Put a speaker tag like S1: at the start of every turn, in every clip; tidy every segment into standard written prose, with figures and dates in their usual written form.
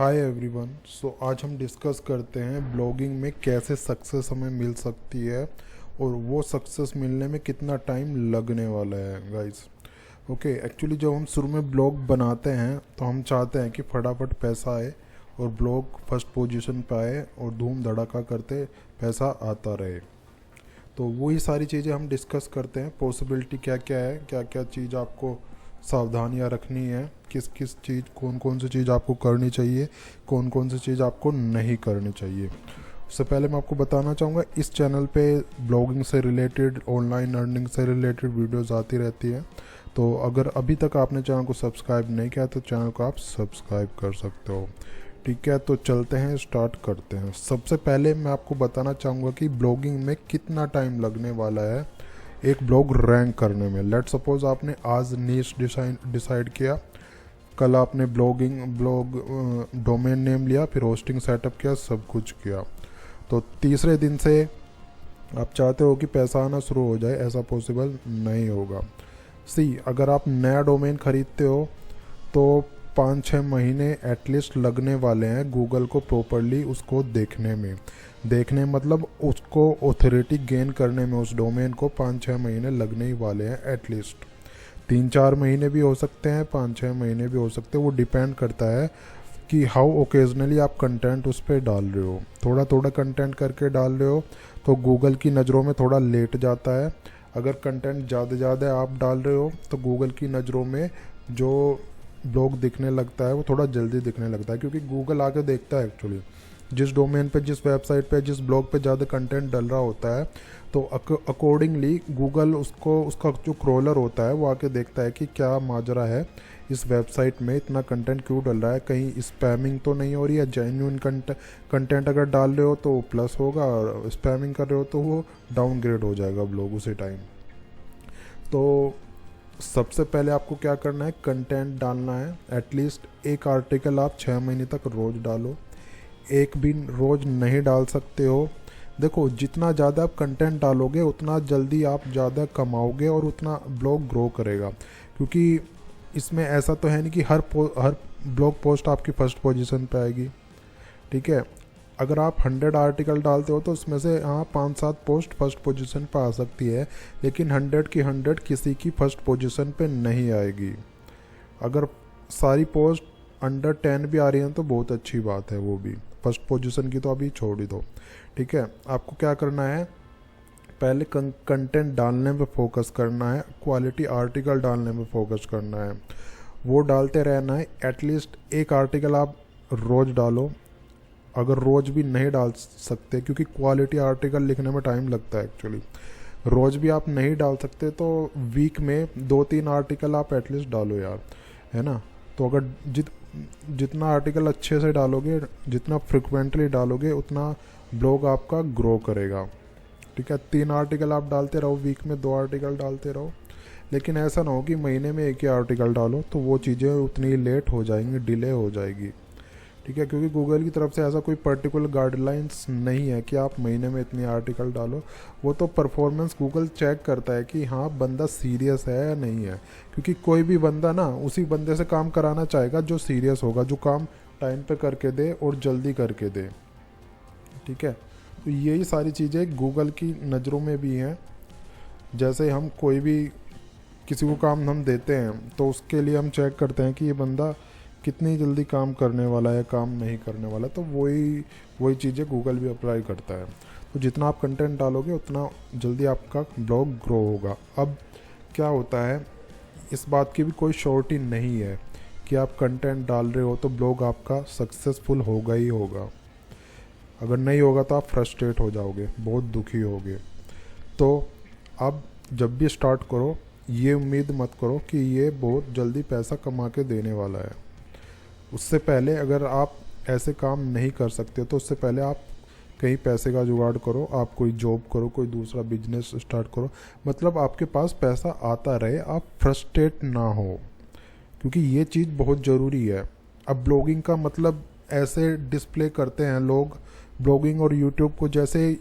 S1: Hi everyone. आज हम discuss करते हैं ब्लॉगिंग में कैसे सक्सेस हमें मिल सकती है और वो सक्सेस मिलने में कितना टाइम लगने वाला है गाइस। ओके, एक्चुअली जब हम शुरू में ब्लॉग बनाते हैं तो हम चाहते हैं कि फटाफट पैसा आए और ब्लॉग फर्स्ट पोजीशन पे आए और धूम धड़ाका करते पैसा आता रहे। तो वही सारी चीज़ें हम डिस्कस करते हैं। पॉसिबिलिटी क्या क्या है, क्या क्या चीज़ आपको सावधानियां रखनी है, किस किस चीज़, कौन कौन सी चीज़ आपको करनी चाहिए, कौन कौन सी चीज़ आपको नहीं करनी चाहिए। उससे पहले मैं आपको बताना चाहूँगा, इस चैनल पे ब्लॉगिंग से रिलेटेड, ऑनलाइन अर्निंग से रिलेटेड वीडियोस आती रहती है। तो अगर अभी तक आपने चैनल को सब्सक्राइब नहीं किया तो चैनल को आप सब्सक्राइब कर सकते हो। ठीक है, तो चलते हैं, स्टार्ट करते हैं। सबसे पहले मैं आपको बताना चाहूँगा कि ब्लॉगिंग में कितना टाइम लगने वाला है एक ब्लॉग रैंक करने में। लेट सपोज आपने आज नीश डिसाइड किया, कल आपने ब्लॉग डोमेन नेम लिया, फिर होस्टिंग सेटअप किया, सब कुछ किया, तो तीसरे दिन से आप चाहते हो कि पैसा आना शुरू हो जाए, ऐसा पॉसिबल नहीं होगा। अगर आप नया डोमेन खरीदते हो तो 5-6 महीने एटलीस्ट लगने वाले हैं गूगल को प्रॉपरली उसको देखने मतलब उसको ऑथोरिटी गेन करने में। उस डोमेन को 5-6 महीने लगने ही वाले हैं एटलीस्ट। 3-4 महीने भी हो सकते हैं, 5-6 महीने भी हो सकते हैं। वो डिपेंड करता है कि हाउ ओकेजनली आप कंटेंट उस पर डाल रहे हो। थोड़ा थोड़ा कंटेंट करके डाल रहे हो तो गूगल की नज़रों में थोड़ा लेट जाता है। अगर कंटेंट ज़्यादा आप डाल रहे हो तो गूगल की नज़रों में जो ब्लॉग दिखने लगता है वो थोड़ा जल्दी दिखने लगता है, क्योंकि गूगल आके देखता है एक्चुअली जिस डोमेन पे, जिस वेबसाइट पे, जिस ब्लॉग पे ज़्यादा कंटेंट डल रहा होता है तो अकॉर्डिंगली गूगल उसका जो क्रोलर होता है वो आके देखता है कि क्या माजरा है इस वेबसाइट में, इतना कंटेंट क्यों डल रहा है, कहीं स्पैमिंग तो नहीं हो रही है। जेन्युइन कंटेंट अगर डाल रहे हो तो प्लस होगा, और स्पैमिंग कर रहे हो तो वो डाउनग्रेड हो जाएगा ब्लॉग उसी टाइम। तो सबसे पहले आपको क्या करना है, कंटेंट डालना है। एटलीस्ट एक आर्टिकल आप 6 महीने तक रोज़ डालो। एक भी रोज़ नहीं डाल सकते हो। देखो, जितना ज़्यादा आप कंटेंट डालोगे उतना जल्दी आप ज़्यादा कमाओगे और उतना ब्लॉग ग्रो करेगा। क्योंकि इसमें ऐसा तो है नहीं कि हर ब्लॉग पोस्ट आपकी फर्स्ट पोजीशन पे आएगी। ठीक है, अगर आप 100 आर्टिकल डालते हो तो उसमें से 5-7 पोस्ट फर्स्ट पोजीशन पे आ सकती है, लेकिन 100 की 100 किसी की फर्स्ट पोजीशन पे नहीं आएगी। अगर सारी पोस्ट अंडर 10 भी आ रही हैं तो बहुत अच्छी बात है, वो भी फर्स्ट पोजीशन की तो अभी छोड़ ही दो। ठीक है, आपको क्या करना है, पहले कंटेंट डालने पे फोकस करना है, क्वालिटी आर्टिकल डालने पे फोकस करना है, वो डालते रहना है। एटलीस्ट एक आर्टिकल आप रोज़ डालो। अगर रोज़ भी नहीं डाल सकते, क्योंकि क्वालिटी आर्टिकल लिखने में टाइम लगता है एक्चुअली, रोज़ भी आप नहीं डाल सकते तो वीक में 2-3 आर्टिकल आप एटलीस्ट डालो यार, है ना। तो अगर जितना आर्टिकल अच्छे से डालोगे, जितना फ्रिक्वेंटली डालोगे, उतना ब्लॉग आपका ग्रो करेगा। ठीक है, 3 आर्टिकल आप डालते रहो, वीक में 2 आर्टिकल डालते रहो, लेकिन ऐसा ना हो कि महीने में एक ही आर्टिकल डालो, तो वो चीज़ें उतनी लेट हो जाएंगी, डिले हो जाएगी। ठीक है, क्योंकि गूगल की तरफ से ऐसा कोई पर्टिकुलर गाइडलाइंस नहीं है कि आप महीने में इतनी आर्टिकल डालो। वो तो परफॉर्मेंस गूगल चेक करता है कि हाँ बंदा सीरियस है या नहीं है, क्योंकि कोई भी बंदा ना उसी बंदे से काम कराना चाहेगा जो सीरियस होगा, जो काम टाइम पे करके दे और जल्दी करके दे। ठीक है, तो यही सारी चीज़ें गूगल की नज़रों में भी हैं। जैसे हम कोई भी किसी को काम हम देते हैं तो उसके लिए हम चेक करते हैं कि ये बंदा कितनी जल्दी काम करने वाला है, काम नहीं करने वाला, तो वही चीज़ें गूगल भी अप्लाई करता है। तो जितना आप कंटेंट डालोगे उतना जल्दी आपका ब्लॉग ग्रो होगा। अब क्या होता है, इस बात की भी कोई श्योरिटी नहीं है कि आप कंटेंट डाल रहे हो तो ब्लॉग आपका सक्सेसफुल होगा ही होगा। अगर नहीं होगा तो आप फ्रस्ट्रेट हो जाओगे, बहुत दुखी होगे। तो अब जब भी स्टार्ट करो, ये उम्मीद मत करो कि ये बहुत जल्दी पैसा कमा के देने वाला है। उससे पहले अगर आप ऐसे काम नहीं कर सकते तो उससे पहले आप कहीं पैसे का जुगाड़ करो, आप कोई जॉब करो, कोई दूसरा बिजनेस स्टार्ट करो, मतलब आपके पास पैसा आता रहे, आप फ्रस्ट्रेट ना हो, क्योंकि ये चीज़ बहुत ज़रूरी है। अब ब्लॉगिंग का मतलब ऐसे डिस्प्ले करते हैं लोग, ब्लॉगिंग और यूट्यूब को जैसे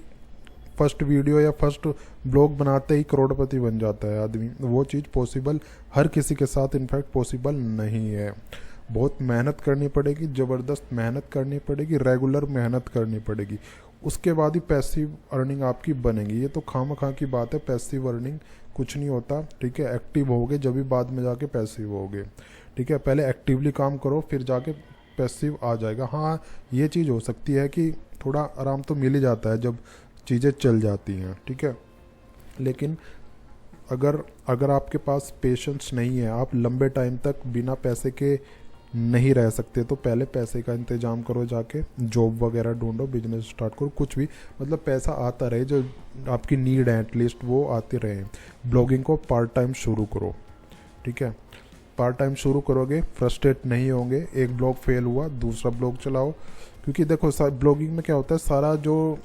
S1: फर्स्ट वीडियो या फर्स्ट ब्लॉग बनाते ही करोड़पति बन जाता है आदमी। वो चीज़ पॉसिबल हर किसी के साथ इनफैक्ट पॉसिबल नहीं है। बहुत मेहनत करनी पड़ेगी, ज़बरदस्त मेहनत करनी पड़ेगी, रेगुलर मेहनत करनी पड़ेगी, उसके बाद ही पैसिव अर्निंग आपकी बनेगी। ये तो खामखा की बात है, पैसिव अर्निंग कुछ नहीं होता, ठीक है। एक्टिव होगे जब भी बाद में जाके पैसिव होगे, ठीक है। पहले एक्टिवली काम करो फिर जाके पैसिव आ जाएगा। हाँ, ये चीज़ हो सकती है कि थोड़ा आराम तो मिल ही जाता है जब चीज़ें चल जाती हैं, ठीक है। लेकिन अगर आपके पास पेशेंस नहीं है, आप लंबे टाइम तक बिना पैसे के नहीं रह सकते, तो पहले पैसे का इंतज़ाम करो, जाके जॉब वगैरह ढूंढो, बिजनेस स्टार्ट करो, कुछ भी, मतलब पैसा आता रहे, जो आपकी नीड है एटलीस्ट वो आते रहे। ब्लॉगिंग को पार्ट टाइम शुरू करो, ठीक है। पार्ट टाइम शुरू करोगे, फ्रस्ट्रेट नहीं होंगे, एक ब्लॉग फेल हुआ दूसरा ब्लॉग चलाओ। क्योंकि देखो ब्लॉगिंग में क्या होता है, सारा जो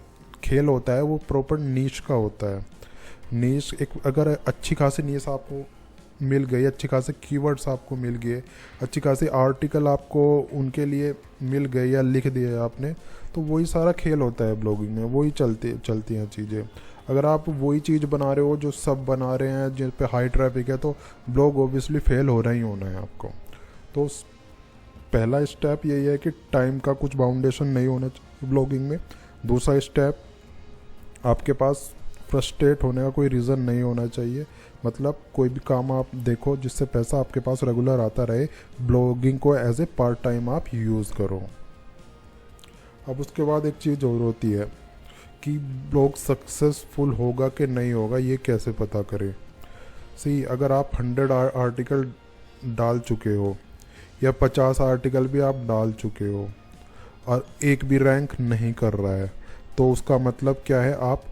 S1: खेल होता है वो प्रॉपर नीश का होता है। नीश एक, अगर अच्छी खासी नीश आपको मिल गई, अच्छी खासी कीवर्ड्स आपको मिल गए, अच्छी खासी आर्टिकल आपको उनके लिए मिल गए या लिख दिए आपने, तो वही सारा खेल होता है ब्लॉगिंग में, वही चलती हैं चीज़ें। अगर आप वही चीज़ बना रहे हो जो सब बना रहे हैं, जिन पे हाई ट्रैफिक है, तो ब्लॉग ऑब्वियसली फेल हो रहा ही होना है आपको। तो पहला स्टेप यही है कि टाइम का कुछ बाउंडेशन नहीं होना चाहिए ब्लॉगिंग में। दूसरा स्टेप, आपके पास फ्रस्ट्रेट होने का कोई रीज़न नहीं होना चाहिए, मतलब कोई भी काम आप देखो जिससे पैसा आपके पास रेगुलर आता रहे। ब्लॉगिंग को एज ए पार्ट टाइम आप यूज़ करो। अब उसके बाद एक चीज़ और होती है कि ब्लॉग सक्सेसफुल होगा कि नहीं होगा, ये कैसे पता करें। अगर आप 100 आर्टिकल डाल चुके हो या 50 आर्टिकल भी आप डाल चुके हो और एक भी रैंक नहीं कर रहा है, तो उसका मतलब क्या है, आप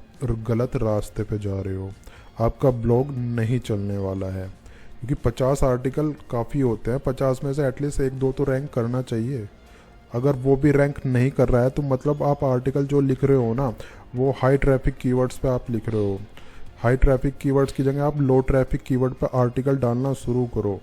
S1: गलत रास्ते पे जा रहे हो, आपका ब्लॉग नहीं चलने वाला है। क्योंकि 50 आर्टिकल काफ़ी होते हैं, 50 में से एटलीस्ट 1-2 तो रैंक करना चाहिए। अगर वो भी रैंक नहीं कर रहा है तो मतलब आप आर्टिकल जो लिख रहे हो ना, वो हाई ट्रैफिक कीवर्ड्स पे आप लिख रहे हो। हाई ट्रैफिक कीवर्ड्स की जगह आप लो ट्रैफिक कीवर्ड पे आर्टिकल डालना शुरू करो,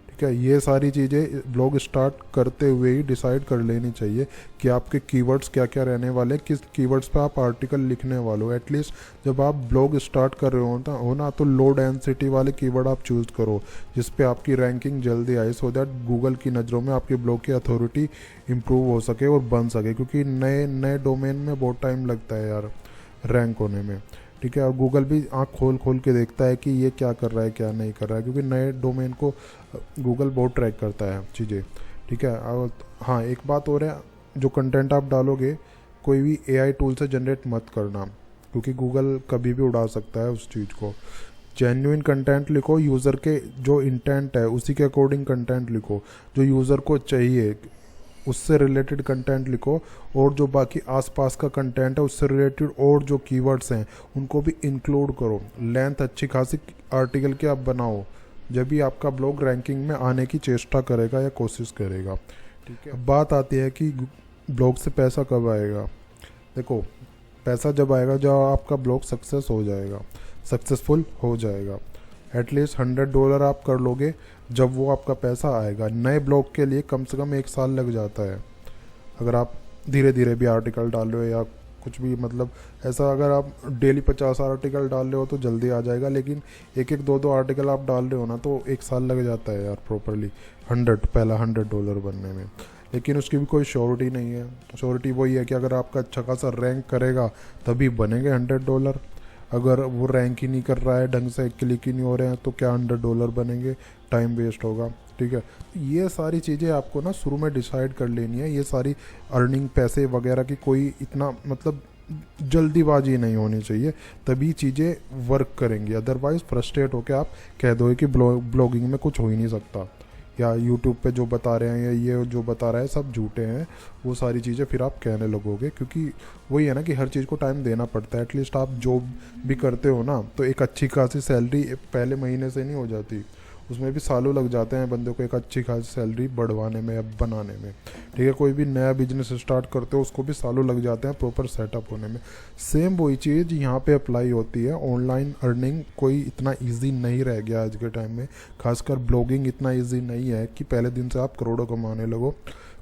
S1: ठीक है। ये सारी चीज़ें ब्लॉग स्टार्ट करते हुए ही डिसाइड कर लेनी चाहिए कि आपके कीवर्ड्स क्या क्या रहने वाले, किस कीवर्ड्स पे आप आर्टिकल लिखने वाले हो। एटलीस्ट जब आप ब्लॉग स्टार्ट कर रहे हो ना, तो लो डेंसिटी वाले कीवर्ड आप चूज़ करो जिस पे आपकी रैंकिंग जल्दी आए, सो दैट गूगल की नज़रों में आपके ब्लॉग की अथॉरिटी इम्प्रूव हो सके और बन सके। क्योंकि नए नए डोमेन में बहुत टाइम लगता है यार रैंक होने में, ठीक है। और गूगल भी आँख खोल खोल के देखता है कि ये क्या कर रहा है क्या नहीं कर रहा है, क्योंकि नए डोमेन को गूगल बहुत ट्रैक करता है चीज़ें, ठीक है। और हाँ, एक बात और है, जो कंटेंट आप डालोगे कोई भी एआई टूल से जनरेट मत करना, क्योंकि गूगल कभी भी उड़ा सकता है उस चीज़ को। जेन्युइन कंटेंट लिखो, यूज़र के जो इंटेंट है उसी के अकॉर्डिंग कंटेंट लिखो, जो यूज़र को चाहिए उससे रिलेटेड कंटेंट लिखो, और जो बाकी आसपास का कंटेंट है उससे रिलेटेड और जो कीवर्ड्स हैं उनको भी इंक्लूड करो। लेंथ अच्छी खासी आर्टिकल की आप बनाओ, जब भी आपका ब्लॉग रैंकिंग में आने की चेष्टा करेगा या कोशिश करेगा, ठीक है। अब बात आती है कि ब्लॉग से पैसा कब आएगा। देखो, पैसा जब आएगा जब आपका ब्लॉग सक्सेसफुल हो जाएगा। एटलीस्ट $100 आप कर लोगे जब वो आपका पैसा आएगा। नए ब्लॉग के लिए कम से कम 1 साल लग जाता है, अगर आप धीरे धीरे भी आर्टिकल डाल रहे हो या कुछ भी, मतलब ऐसा अगर आप डेली 50 आर्टिकल डाल रहे हो तो जल्दी आ जाएगा, लेकिन 1-1, 2-2 आर्टिकल आप डाल रहे हो ना, तो 1 साल लग जाता है यार प्रॉपरली पहला $100 बनने में। लेकिन उसकी भी कोई श्योरिटी नहीं है। श्योरिटी वही है कि अगर आपका अच्छा खासा रैंक करेगा तभी बनेंगे $100। अगर वो रैंक ही नहीं कर रहा है ढंग से, क्लिक ही नहीं हो रहे हैं, तो क्या $100 बनेंगे, टाइम वेस्ट होगा, ठीक है। ये सारी चीज़ें आपको ना शुरू में डिसाइड कर लेनी है। ये सारी अर्निंग पैसे वगैरह की कोई इतना मतलब जल्दीबाजी नहीं होनी चाहिए, तभी चीज़ें वर्क करेंगी। अदरवाइज़ फ्रस्ट्रेट होकर आप कह दो कि ब्लॉगिंग में कुछ हो ही नहीं सकता, या यूट्यूब पे जो बता रहे हैं या ये जो बता रहा है सब झूठे हैं, वो सारी चीज़ें फिर आप कहने लगोगे। क्योंकि वही है ना कि हर चीज़ को टाइम देना पड़ता है। एटलीस्ट आप जॉब भी करते हो ना, तो एक अच्छी खासी सैलरी पहले महीने से नहीं हो जाती, उसमें भी सालों लग जाते हैं बंदे को एक अच्छी खासी सैलरी बढ़वाने में या बनाने में, ठीक है। कोई भी नया बिजनेस स्टार्ट करते हो उसको भी सालों लग जाते हैं प्रॉपर सेटअप होने में। सेम वही चीज़ यहाँ पे अप्लाई होती है। ऑनलाइन अर्निंग कोई इतना इजी नहीं रह गया आज के टाइम में, खासकर ब्लॉगिंग इतना इजी नहीं है कि पहले दिन से आप करोड़ों कमाने लगो।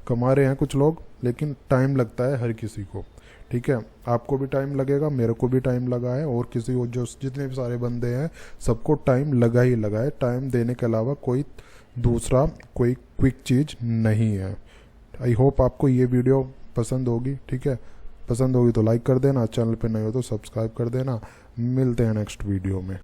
S1: कमा रहे हैं कुछ लोग, लेकिन टाइम लगता है हर किसी को, ठीक है। आपको भी टाइम लगेगा, मेरे को भी टाइम लगा है, और किसी को जो जितने भी सारे बंदे हैं सबको टाइम लगा ही लगा है। टाइम देने के अलावा कोई दूसरा कोई क्विक चीज़ नहीं है। आई होप आपको ये वीडियो पसंद होगी। ठीक है, पसंद होगी तो लाइक कर देना, चैनल पे नए हो तो सब्सक्राइब कर देना। मिलते हैं नेक्स्ट वीडियो में।